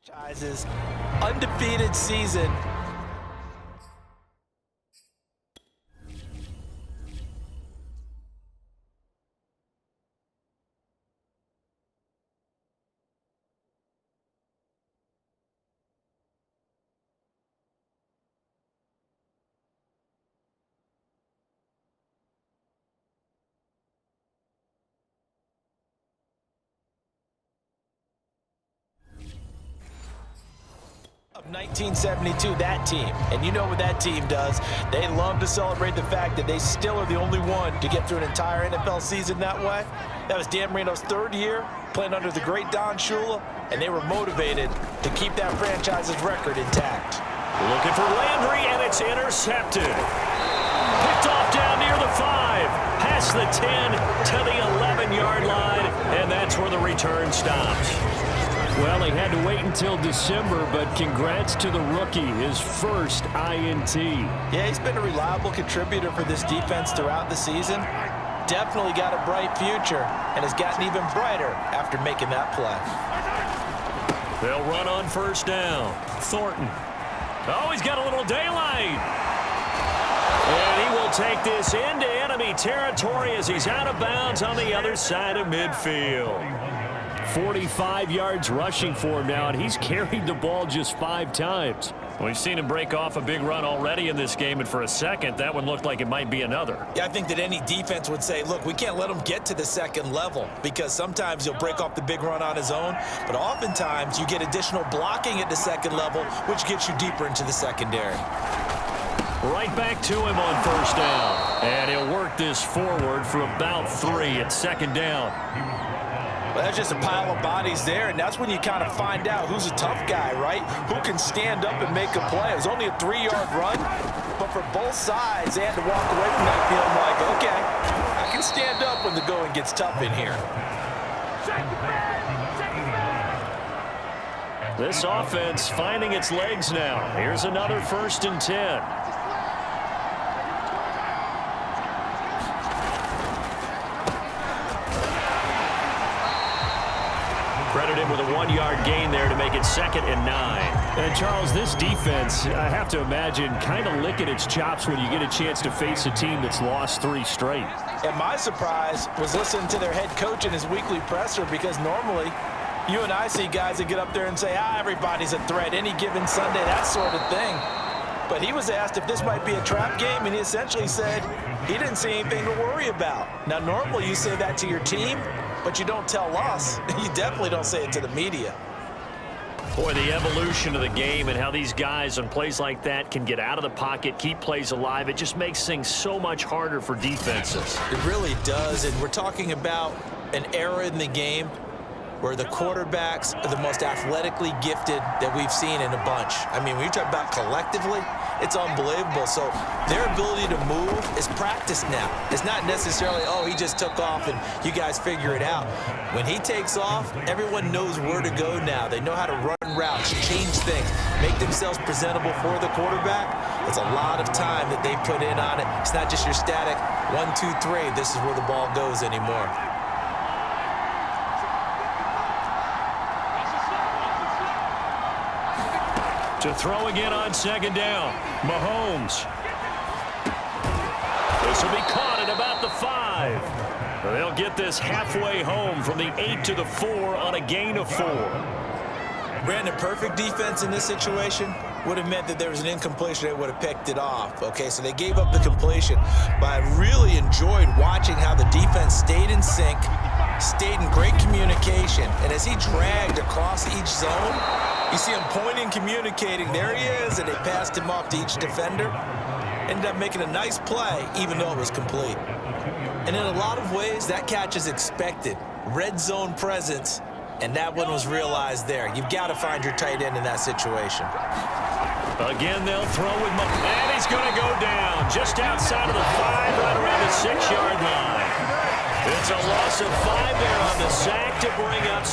franchise's undefeated season. Of 1972, that team, and you know what that team does. They love to celebrate the fact that they still are the only one to get through an entire NFL season that way. That was Dan Marino's third year playing under the great Don Shula, and they were motivated to keep that franchise's record intact. Looking for Landry, and it's intercepted. Picked off down near the 5, past the 10 to the 11-yard line, and that's where the return stops. Well, he had to wait until December, but congrats to the rookie, his first INT. Yeah, he's been a reliable contributor for this defense throughout the season. Definitely got a bright future and has gotten even brighter after making that play. They'll run on first down. Thornton. Oh, he's got a little daylight. And he will take this into enemy territory as he's out of bounds on the other side of midfield. 45 yards rushing for him now, and he's carried the ball just 5 times. We've seen him break off a big run already in this game, and for a second, that one looked like it might be another. Yeah, I think that any defense would say, look, we can't let him get to the second level because sometimes he'll break off the big run on his own, but oftentimes you get additional blocking at the second level, which gets you deeper into the secondary. Right back to him on first down. And he'll work this forward for about 3 at second down. Well, that's just a pile of bodies there, and that's when you kind of find out who's a tough guy, right? Who can stand up and make a play. It was only a 3-yard run, but for both sides, they had to walk away from that feeling like, okay, I can stand up when the going gets tough in here. This offense finding its legs now. Here's another 1st and 10. Credited with a 1-yard gain there to make it 2nd and 9. And, Charles, this defense, I have to imagine, kind of licking its chops when you get a chance to face a team that's lost 3 straight. And my surprise was listening to their head coach in his weekly presser, because normally you and I see guys that get up there and say, everybody's a threat any given Sunday, that sort of thing. But he was asked if this might be a trap game, and he essentially said he didn't see anything to worry about. Now, normally you say that to your team, but you don't tell us. You definitely don't say it to the media. Boy, the evolution of the game and how these guys on plays like that can get out of the pocket, keep plays alive, it just makes things so much harder for defenses. It really does, and we're talking about an era in the game where the quarterbacks are the most athletically gifted that we've seen in a bunch. I mean, when you talk about collectively, it's unbelievable. So their ability to move is practiced now. It's not necessarily, oh, he just took off and you guys figure it out. When he takes off, everyone knows where to go now. They know how to run routes, change things, make themselves presentable for the quarterback. It's a lot of time that they put in on it. It's not just your static 1, 2, 3. This is where the ball goes anymore. To throw again on 2nd down. Mahomes. This will be caught at about the 5. They'll get this halfway home from the 8 to the 4 on a gain of 4. Brandon, perfect defense in this situation would have meant that there was an incompletion. They would have picked it off. Okay, so they gave up the completion. But I really enjoyed watching how the defense stayed in sync, stayed in great communication. And as he dragged across each zone, you see him pointing, communicating. There he is, and they passed him off to each defender. Ended up making a nice play, even though it was complete. And in a lot of ways, that catch is expected. Red zone presence, and that one was realized there. You've got to find your tight end in that situation. Again, they'll throw with Mahomes. And he's going to go down just outside of the 5, right around the 6-yard line. It's a loss of 5 there on the sack to bring up